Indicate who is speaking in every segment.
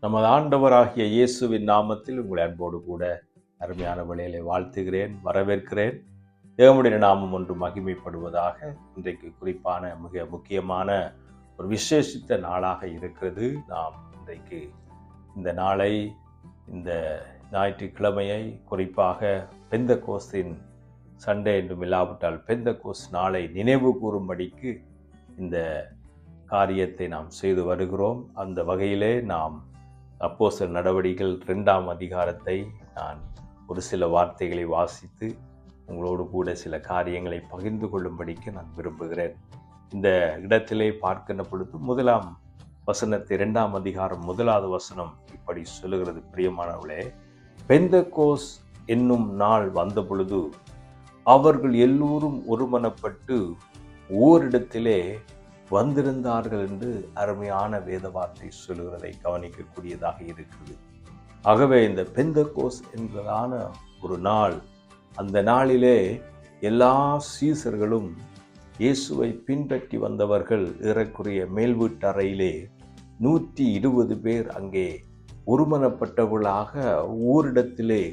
Speaker 1: நமது ஆண்டவராகிய இயேசுவின் நாமத்தில் உங்களை அன்போடு கூட அருமையான வேளையிலே வாழ்த்துகிறேன், வரவேற்கிறேன். தேவனுடைய நாமம் ஒன்று மகிமைப்படுவதாக. இன்றைக்கு குறிப்பான மிக முக்கியமான ஒரு விசேஷித்த நாளாக இருக்கிறது. நாம் இன்றைக்கு இந்த நாளை, இந்த ஞாயிற்றுக்கிழமையை குறிப்பாக பெந்தகோஸ்தின் சண்டே என்றும் இல்லாவிட்டால் பெந்தகோஸ்த் நாளை நினைவு கூறும்படிக்கு இந்த காரியத்தை நாம் செய்து வருகிறோம். அந்த வகையிலே நாம் அப்போஸ்தலர் நடவடிக்கைகள் 2ஆம் அதிகாரத்தை நான் ஒரு சில வார்த்தைகளை வாசித்து உங்களோடு கூட சில காரியங்களை பகிர்ந்து கொள்ளும்படிக்கு நான் விரும்புகிறேன். இந்த இடத்திலே பார்க்கின்ற பொழுது 1ஆம் வசனத்தை 2ஆம் அதிகாரம் 1வது வசனம் இப்படி சொல்லுகிறது: பிரியமானவர்களே, பெந்தகோஸ் என்னும் நாள் வந்த பொழுது அவர்கள் எல்லோரும் ஒருமனப்பட்டு ஓரிடத்திலே வந்திருந்தார்கள் என்று அருமையான வேத வார்த்தை சொல்லுகிறதை கவனிக்கக்கூடியதாக இருக்கிறது. ஆகவே இந்த பெந்தகோஸ் என்பதான ஒரு நாள், அந்த நாளிலே எல்லா சீசர்களும் இயேசுவை பின்பற்றி வந்தவர்கள் ஏறக்குறைய மேல் வீட்டு அறையிலே 120 பேர் அங்கே ஒருமனப்பட்டவர்களாக ஓரிடத்திலே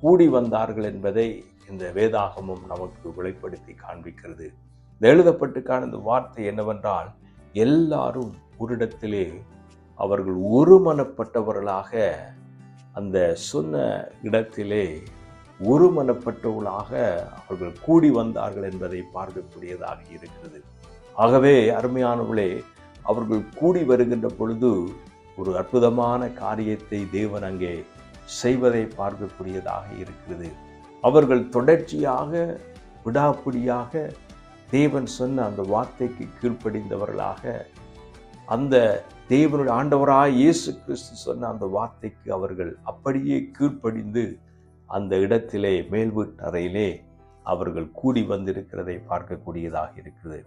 Speaker 1: கூடி வந்தார்கள் என்பதை இந்த வேதாகமும் நமக்கு வெளிப்படுத்தி காண்பிக்கிறது. இந்த எழுதப்பட்டு காண வார்த்தை என்னவென்றால், எல்லாரும் ஒரு இடத்திலே அவர்கள் ஒருமனப்பட்டவர்களாக அந்த சொன்ன இடத்திலே ஒருமனப்பட்டவர்களாக அவர்கள் கூடி வந்தார்கள் என்பதை பார்க்கக்கூடியதாக இருக்கிறது. ஆகவே அருமையானவர்களே, அவர்கள் கூடி வருகின்ற பொழுது ஒரு அற்புதமான காரியத்தை தேவன் அங்கே செய்வதை பார்க்கக்கூடியதாக இருக்கிறது. அவர்கள் தொடர்ச்சியாக விடாப்பிடியாக தேவன் சொன்ன அந்த வார்த்தைக்கு கீழ்ப்படிந்தவர்களாக, அந்த தேவனுடைய ஆண்டவராய் இயேசு கிறிஸ்து சொன்ன அந்த வார்த்தைக்கு அவர்கள் அப்படியே கீழ்ப்படிந்து அந்த இடத்திலே மேல் வீட்டு அறையிலே அவர்கள் கூடி வந்திருக்கிறதை பார்க்கக்கூடியதாக இருக்கிறது.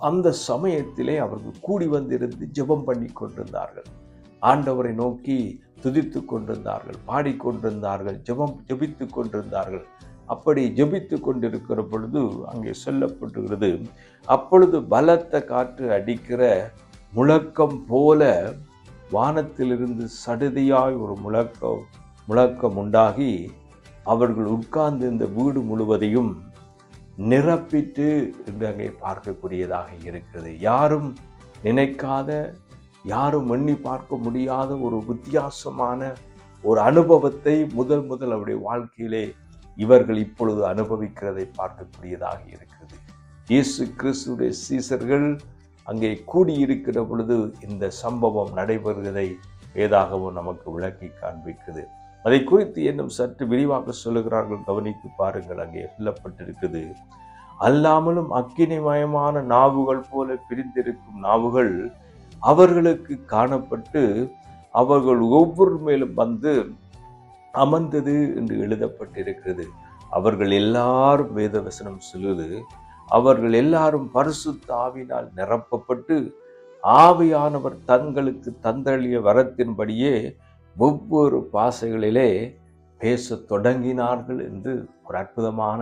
Speaker 1: அந்த சமயத்திலே அவர்கள் கூடி வந்திருந்து ஜெபம் பண்ணி கொண்டிருந்தார்கள், ஆண்டவரை நோக்கி துதித்து கொண்டிருந்தார்கள், பாடிக்கொண்டிருந்தார்கள், ஜெபித்து கொண்டிருந்தார்கள். அப்படி ஜெபித்து கொண்டிருக்கிற பொழுது அங்கே சொல்லப்பட்டுகிறது, அப்பொழுது பலத்த காற்று அடிக்கிற முழக்கம் போல வானத்திலிருந்து சடுதியாய் ஒரு முழக்கம் உண்டாகி அவர்கள் உட்கார்ந்து இந்த வீடு முழுவதையும் நிரப்பிட்டு என்று அங்கே பார்க்கக்கூடியதாக இருக்கிறது. யாரும் நினைக்காத, யாரும் எண்ணி பார்க்க முடியாத ஒரு வித்தியாசமான ஒரு அனுபவத்தை முதல் அவருடைய வாழ்க்கையிலே இவர்கள் இப்பொழுது அனுபவிக்கிறதை பார்க்கக்கூடியதாக இருக்கிறது. இயேசு கிறிஸ்துடைய சீசர்கள் அங்கே கூடியிருக்கிற பொழுது இந்த சம்பவம் நடைபெறுவதை வேதாகமும் நமக்கு விளக்கி காண்பிக்கிறது. அதை குறித்து இன்னும் சற்று விரிவாக சொல்லுகிறார்கள், கவனித்து பாருங்கள். அங்கே சொல்லப்பட்டிருக்குது, அல்லாமலும் அக்கினிமயமான நாவுகள் போல பிரிந்திருக்கும் நாவுகள் அவர்களுக்கு காணப்பட்டு அவர்கள் ஒவ்வொரு மேலும் வந்து அமர்ந்தது என்று எழுதப்பட்டிருக்கிறது. அவர்கள் எல்லாரும், வேதவசனம் சொல்லுது, அவர்கள் எல்லாரும் பரிசுத்த ஆவியினால் நிரப்பப்பட்டு ஆவியானவர் தங்களுக்கு தந்தளிய வரத்தின்படியே ஒவ்வொரு பாசைகளிலே பேச தொடங்கினார்கள் என்று ஒரு அற்புதமான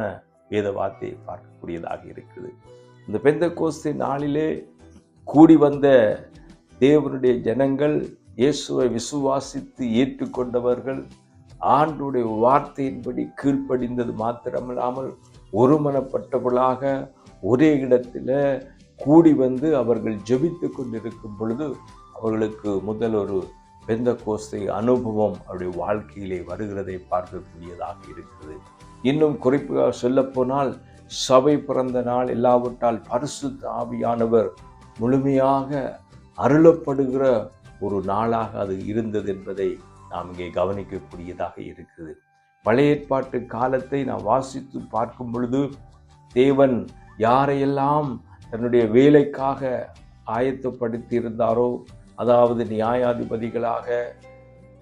Speaker 1: வேத வார்த்தையை பார்க்கக்கூடியதாக இருக்குது. இந்த பெந்தகோஸ்து நாளிலே கூடி வந்த தேவனுடைய ஜனங்கள், இயேசுவை விசுவாசித்து ஏற்றுக்கொண்டவர்கள், ஆண்டுடைய வார்த்தையின்படி கீழ்ப்படிந்தது மாத்திரமில்லாமல் ஒருமனப்பட்டவர்களாக ஒரே இடத்துல கூடி வந்து அவர்கள் ஜெபித்து கொண்டிருக்கும் பொழுது அவர்களுக்கு முதல் ஒரு பெந்தகோஸ்தை அனுபவம் அவருடைய வாழ்க்கையிலே வருகிறதை பார்க்கக்கூடியதாக இருக்கிறது. இன்னும் குறிப்பாக சொல்லப்போனால், சபை பிறந்த நாள் இல்லாவிட்டால் பரிசுத்த ஆவியானவர் முழுமையாக அருளப்படுகிற ஒரு நாளாக அது இருந்தது என்பதை நாம் இங்கே கவனிக்கக்கூடியதாக இருக்குது. பழைய ஏற்பாட்டு காலத்தை நாம் வாசித்து பார்க்கும் பொழுது தேவன் யாரையெல்லாம் தன்னுடைய வேலைக்காக ஆயத்தப்படுத்தி இருந்தாரோ, அதாவது நியாயாதிபதிகளாக,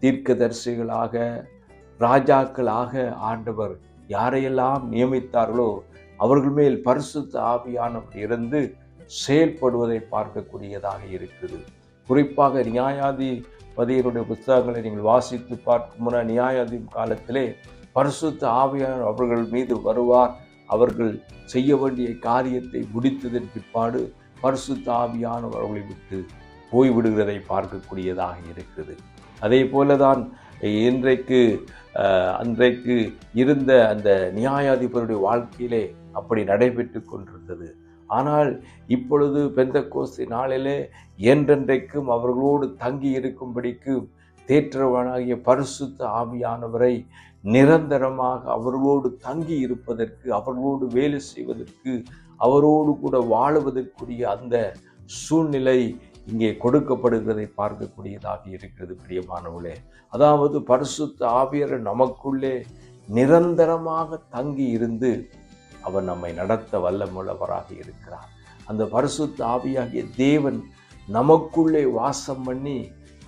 Speaker 1: தீர்க்கதரிசிகளாக, ராஜாக்களாக ஆண்டவர் யாரையெல்லாம் நியமித்தார்களோ அவர்கள் மேல் பரிசுத்த ஆவியானவர் இருந்து செயல்படுவதை பார்க்கக்கூடியதாக இருக்குது. குறிப்பாக நியாயாதிபதியினுடைய புத்தகங்களை நீங்கள் வாசித்து பார்க்கும் முன்னால், நியாயாதிபதி காலத்திலே பரிசுத்த ஆவியானவர் அவர்கள் மீது வருவார். அவர்கள் செய்ய வேண்டிய காரியத்தை முடித்ததன் பிற்பாடு பரிசுத்த ஆவியானவர் அவர்களை விட்டு போய்விடுகிறதை பார்க்கக்கூடியதாக இருக்குது. அதே போலதான் இன்றைக்கு அன்றைக்கு இருந்த அந்த நியாயாதிபதியுடைய வாழ்க்கையிலே அப்படி நடைபெற்று கொண்டிருந்தது. ஆனால் இப்பொழுது பெந்தெக்கோஸ்து நாளிலே என்றென்றைக்கும் அவர்களோடு தங்கி இருக்கும்படிக்கு தேற்றவனாகிய பரிசுத்த ஆவியானவரை நிரந்தரமாக அவர்களோடு தங்கி இருப்பதற்கு, அவர்களோடு வேலை செய்வதற்கு, அவரோடு கூட வாழுவதற்குரிய அந்த சூழ்நிலை இங்கே கொடுக்கப்படுகிறதை பார்க்கக்கூடியதாக இருக்கிறது பிரியமானவர்களே. அதாவது பரிசுத்த ஆவியார் நமக்குள்ளே நிரந்தரமாக தங்கி இருந்து அவர் நம்மை நடத்த வல்லமுள்ளவராக இருக்கிறார். அந்த பரிசுத்த ஆவியாகிய தேவன் நமக்குள்ளே வாசம் பண்ணி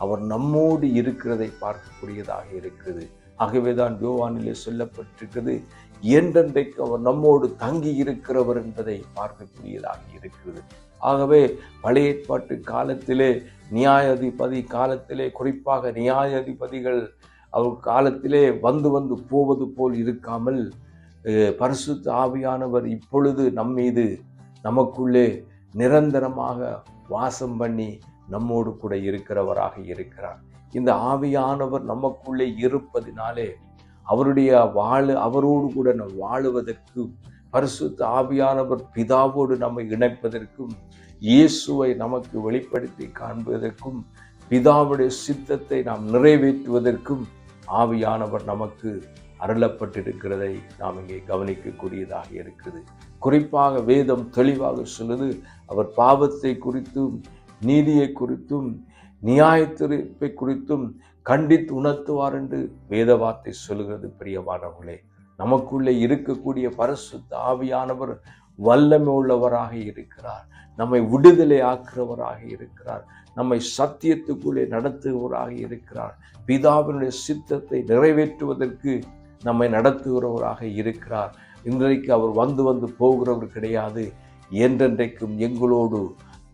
Speaker 1: அவர் நம்மோடு இருக்கிறதை பார்க்கக்கூடியதாக இருக்கிறது. ஆகவேதான் யோவானிலே சொல்லப்பட்டிருக்கிறது, என்றென்றைக்கு அவர் நம்மோடு தங்கி இருக்கிறவர் என்பதை பார்க்கக்கூடியதாக இருக்கிறது. ஆகவே பழைய ஏற்பாட்டு காலத்திலே நியாயாதிபதி காலத்திலே, குறிப்பாக நியாயாதிபதிகள் அவர் காலத்திலே வந்து வந்து போவது போல் இருக்காமல் பரிசுத்த ஆவியானவர் இப்பொழுது நம்மீது நமக்குள்ளே நிரந்தரமாக வாசம் பண்ணி நம்மோடு கூட இருக்கிறவராக இருக்கிறார். இந்த ஆவியானவர் நமக்குள்ளே இருப்பதினாலே அவரோடு கூட நாம் வாழுவதற்கு, பரிசுத்த ஆவியானவர் பிதாவோடு நம்மை இணைப்பதற்கும், இயேசுவை நமக்கு வெளிப்படுத்தி காண்பதற்கும், பிதாவுடைய சித்தத்தை நாம் நிறைவேற்றுவதற்கும் ஆவியானவர் நமக்கு அருளப்பட்டிருக்கிறதை நாம் இங்கே கவனிக்கக்கூடியதாக இருக்குது. குறிப்பாக வேதம் தெளிவாக சொல்லுது, அவர் பாவத்தை குறித்தும் நீதியை குறித்தும் நியாயத்தீர்ப்பை குறித்தும் கண்டித்து உணர்த்துவார் என்று வேத வார்த்தை சொல்லுகிறது. பிரியமானவர்களே, நமக்குள்ளே இருக்கக்கூடிய பரிசுத்த ஆவியானவர் வல்லமை உள்ளவராக இருக்கிறார். நம்மை விடுதலை ஆக்குறவராக இருக்கிறார். நம்மை சத்தியத்துக்குள்ளே நடத்துகிறவராக இருக்கிறார். பிதாவினுடைய சித்தத்தை நிறைவேற்றுவதற்கு நம்மை நடத்துகிறவராக இருக்கிறார். இன்றைக்கு அவர் வந்து வந்து போகிறவர் கிடையாது. என்றென்றைக்கும் எங்களோடு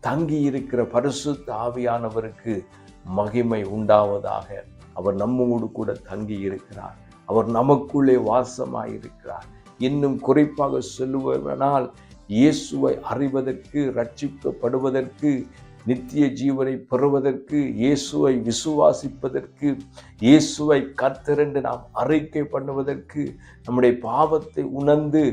Speaker 1: தங்கி இருக்கிற பரிசுத்த ஆவியானவருக்கு மகிமை உண்டாவதாக. அவர் நம்மோடு கூட தங்கி இருக்கிறார். அவர் நமக்குள்ளே வாசமாயிருக்கிறார். இன்னும் குறிப்பாக சொல்லுவதனால், இயேசுவை அறிவதற்கு, ரட்சிக்கப்படுவதற்கு, நித்திய ஜீவனை பெறுவதற்கு, இயேசுவை விசுவாசிப்பதற்கு, இயேசுவை கர்த்தர் என்று நாம் அறிக்கை பண்ணுவதற்கு, நம்முடைய பாவத்தை உணர்ந்து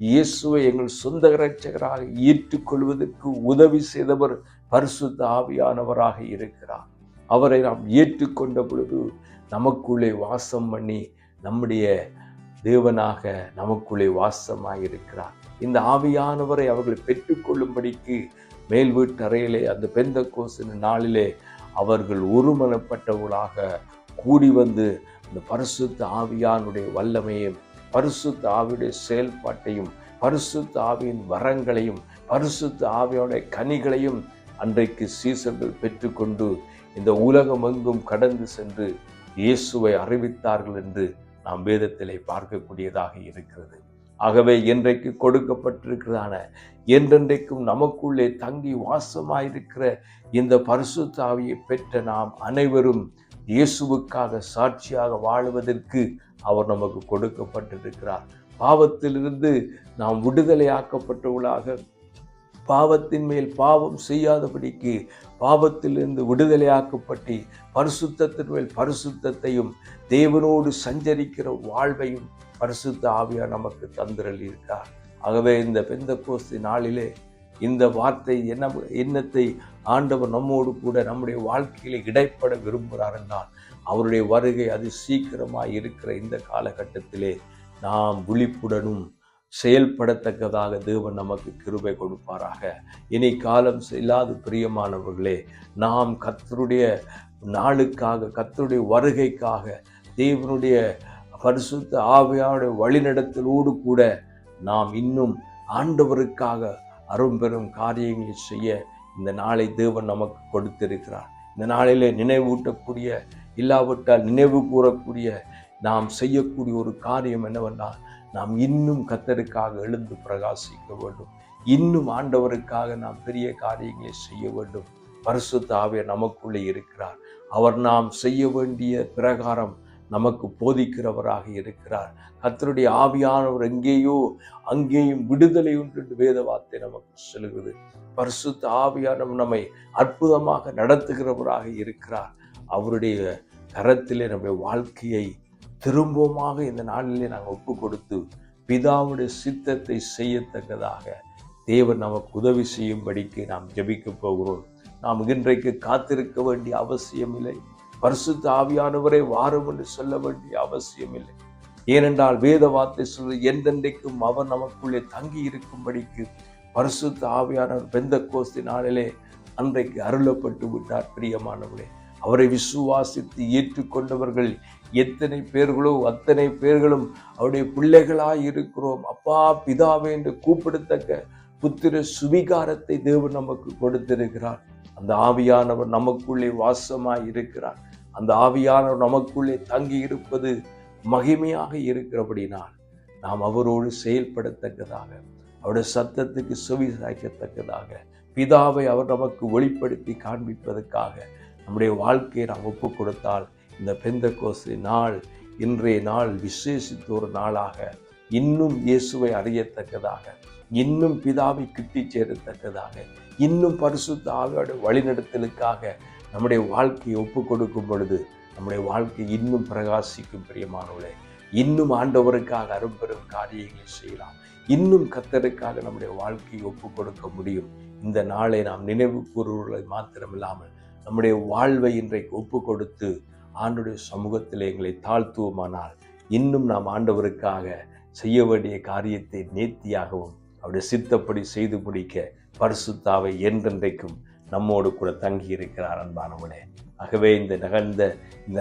Speaker 1: இயேசுவை எங்கள் சொந்த இரட்சகராக ஏற்றுக்கொள்வதற்கு உதவி செய்தவர் பரிசுத்த ஆவியானவராக இருக்கிறார். அவரை நாம் ஏற்றுக்கொண்ட பொழுது நமக்குள்ளே வாசம் பண்ணி நம்முடைய தேவனாக நமக்குள்ளே வாசமாயிருக்கிறார். இந்த ஆவியானவரை அவர்கள் பெற்றுக்கொள்ளும்படிக்கு மேல் வீட்டு அறையிலே அந்த பெந்தெக்கோஸ்து நாளிலே அவர்கள் ஒருமனப்பட்டவர்களாக கூடி வந்து அந்த பரிசுத்த ஆவியானுடைய வல்லமையும், பரிசுத்த ஆவியுடைய செயல்பாட்டையும், பரிசுத்த ஆவியின் வரங்களையும், பரிசுத்த ஆவியோடைய கனிகளையும் அன்றைக்கு சீசர்கள் பெற்றுக்கொண்டு இந்த உலகம் எங்கும் கடந்து சென்று இயேசுவை அறிவித்தார்கள் என்று நாம் வேதத்திலே பார்க்கக்கூடியதாக இருக்கிறது. ஆகவே இன்றைக்கு கொடுக்கப்பட்டிருக்கிறதான, என்றென்றைக்கும் நமக்குள்ளே தங்கி வாசமாயிருக்கிற இந்த பரிசுத்த ஆவியை பெற்ற நாம் அனைவரும் இயேசுவுக்காக சாட்சியாக வாழுவதற்கு அவர் நமக்கு கொடுக்கப்பட்டிருக்கிறார். பாவத்திலிருந்து நாம் விடுதலையாக்கப்பட்டவர்களாக, பாவத்தின் மேல் பாவம் செய்யாதபடிக்கு பாவத்திலிருந்து விடுதலையாக்கப்பட்டு பரிசுத்தத்தின் மேல் பரிசுத்தத்தையும் தேவனோடு சஞ்சரிக்கிற வாழ்வையும் பரிசுத்த ஆவியார் நமக்கு தந்திரல் இருக்கார். ஆகவே இந்த பெந்தெக்கோஸ்து நாளிலே இந்த வார்த்தை எண்ணத்தை ஆண்டவர் நம்மோடு கூட நம்முடைய வாழ்க்கையில இடைப்பட விரும்புகிறார் என்றால், அவருடைய வருகை அது சீக்கிரமாய் இருக்கிற இந்த காலகட்டத்திலே நாம் விழிப்புடனும் செயல்படத்தக்கதாக தேவன் நமக்கு கிருபை கொடுப்பாராக. இனி காலம் இல்லாத பிரியமானவர்களே, நாம் கர்த்தருடைய நாளுக்காக, கர்த்தருடைய வருகைக்காக, தேவனுடைய பரிசுத்த ஆவியானுடைய வழிநடத்தலோடு கூட நாம் இன்னும் ஆண்டவருக்காக அரும்பெரும் காரியங்களை செய்ய இந்த நாளை தேவன் நமக்கு கொடுத்திருக்கிறார். இந்த நாளிலே நினைவூட்டக்கூடிய, இல்லாவிட்டால் நினைவு கூறக்கூடிய, நாம் செய்யக்கூடிய ஒரு காரியம் என்னவென்றால், நாம் இன்னும் கர்த்தருக்காக எழுந்து பிரகாசிக்க வேண்டும். இன்னும் ஆண்டவருக்காக நாம் பெரிய காரியங்களை செய்ய வேண்டும். பரிசுத்த ஆவியார் நமக்குள்ளே இருக்கிறார். அவர் நாம் செய்ய வேண்டிய பிரகாரம் நமக்கு போதிக்கிறவராக இருக்கிறார். கர்த்தருடைய ஆவியானவர் எங்கேயோ அங்கேயும் விடுதலை உண்டு என்று வேத வார்த்தை நமக்கு சொல்கிறது. பரிசுத்த ஆவியானவர் நம்மை அற்புதமாக நடத்துகிறவராக இருக்கிறார். அவருடைய கரத்திலே நம்முடைய வாழ்க்கையை திரும்பமாக இந்த நாளிலே நாங்கள் ஒப்பு கொடுத்து பிதாவுடைய சித்தத்தை செய்யத்தக்கதாக தேவன் நமக்கு உதவி செய்யும்படிக்கு நாம் ஜெபிக்க போகிறோம். நாம் இன்றைக்கு காத்திருக்க வேண்டிய அவசியம் இல்லை. பரிசுத்த ஆவியானவரே வாரும் என்று சொல்ல வேண்டிய அவசியம் இல்லை. ஏனென்றால் வேத வார்த்தை சொல்வது என்றென்றைக்கும் அவர் நமக்குள்ளே தங்கி இருக்கும்படிக்கு பரிசுத்த ஆவியானவர் பெந்தெக்கோஸ்து நாளிலே அன்றைக்கு அருளப்பட்டு விட்டார். பிரியமானவர்களே, அவரை விசுவாசித்து ஏற்றுக்கொண்டவர்கள் எத்தனை பேர்களோ அத்தனை பேர்களும் அவருடைய பிள்ளைகளாய் இருக்கிறோம். அப்பா பிதாவே என்று கூப்பிடத்தக்க புத்திர சுவிகாரத்தை தேவன் நமக்கு கொடுத்திருக்கிறார். அந்த ஆவியானவர் நமக்குள்ளே வாசமாய் இருக்கிறார். அந்த ஆவியானவர் நமக்குள்ளே தங்கி இருப்பது மகிமையாக இருக்கிறபடினால் நாம் அவரோடு செயல்படத்தக்கதாக, அவருடைய சத்தத்துக்கு செவி சாய்க்கத்தக்கதாக, பிதாவை அவர் நமக்கு வெளிப்படுத்தி காண்பிப்பதற்காக நம்முடைய வாழ்க்கையை நாம் ஒப்பு கொடுத்தால் இந்த பெந்தெக்கோஸ்து நாள் இன்றைய நாள் விசேஷித்த ஒரு நாளாக இன்னும் இயேசுவை அறியத்தக்கதாக, இன்னும் பிதாவை கிட்டி சேரத்தக்கதாக, இன்னும் பரிசுத்த ஆவியோட வழிநடத்தலுக்காக நம்முடைய வாழ்க்கையை ஒப்பு கொடுக்கும் பொழுது நம்முடைய வாழ்க்கை இன்னும் பிரகாசிக்கும். பிரியமானவர்களே, இன்னும் ஆண்டவருக்காக அரும்பெரும் காரியங்களை செய்யலாம். இன்னும் கர்த்தருக்காக நம்முடைய வாழ்க்கையை ஒப்பு கொடுக்க முடியும். இந்த நாளை நாம் நினைவு கூறுவதை மாத்திரமில்லாமல் நம்முடைய வாழ்வை இன்றைக்கு ஒப்பு கொடுத்து ஆண்டுடைய சமூகத்தில் எங்களை தாழ்த்துவோமானால் இன்னும் நாம் ஆண்டவருக்காக செய்ய வேண்டிய காரியத்தை நேர்த்தியாகவும் அவருடைய சித்தப்படி செய்து முடிக்க பரிசுத்தாவை என்றென்றைக்கும் நம்மோடு கூட தங்கி இருக்கிறார். அன்பானவனே, ஆகவே இந்த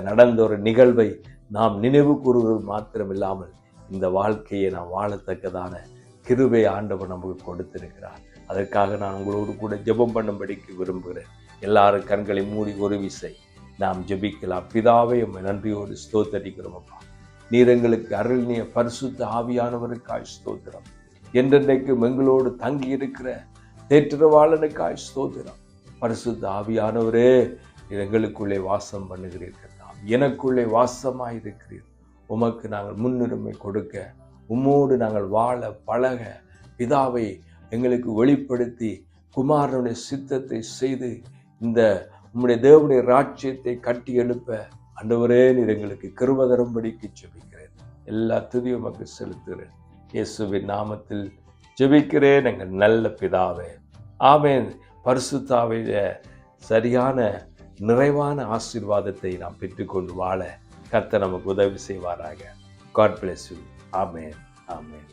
Speaker 1: நடந்த ஒரு நிகழ்வை நாம் நினைவு கூறுவது மாத்திரமில்லாமல் இந்த வாழ்க்கையை நாம் வாழத்தக்கதான கிருபை ஆண்டவர் நமக்கு கொடுத்திருக்கிறார். அதற்காக நான் உங்களோடு கூட ஜெபம் பண்ணும்படிக்கு விரும்புகிறேன். எல்லாரும் கண்களை மூடி ஒரு விசை நாம் ஜெபிக்கலாம். பிதாவே, உம்மை நன்றியோடு ஸ்தோத்தரிக்கிறோம். அப்பா, நீர் எங்களுக்கு அருளிய பரிசுத்த ஆவியானவருக்காய் ஸ்தோத்திரம். என்றென்றைக்கும் எங்களோடு தங்கி இருக்கிற தேற்றவாளனுக்காய் ஸ்தோத்திரம். பரிசுத்த ஆவியானவரே, நீர் எங்களுக்குள்ளே வாசம் பண்ணுகிறீர்கள், எனக்குள்ளே வாசமாய் இருக்கிறீர். உமக்கு நாங்கள் முன்னுரிமை கொடுக்க, உம்மோடு நாங்கள் வாழ பழக, பிதாவை எங்களுக்கு வெளிப்படுத்தி குமாரனுடைய சித்தத்தை செய்து இந்த உம்முடைய தேவனுடைய ராஜ்யத்தை கட்டி எழுப்ப ஆண்டவரே நீர் எங்களுக்கு கிருபை தரும்படிக்கு ஜெபிக்கிறேன். எல்லா துதியும் உமக்கு செலுத்துகிறேன். இயேசுவின் நாமத்தில் ஜெபிக்கிறேன் எங்கள் நல்ல பிதாவே, ஆமென். பரிசுத்தாவிய சரியான நிறைவான ஆசீர்வாதத்தை நாம் பெற்றுக்கொண்டு வாழ கர்த்தர் நமக்கு உதவி செய்வாராக. God bless you. Amen, amen.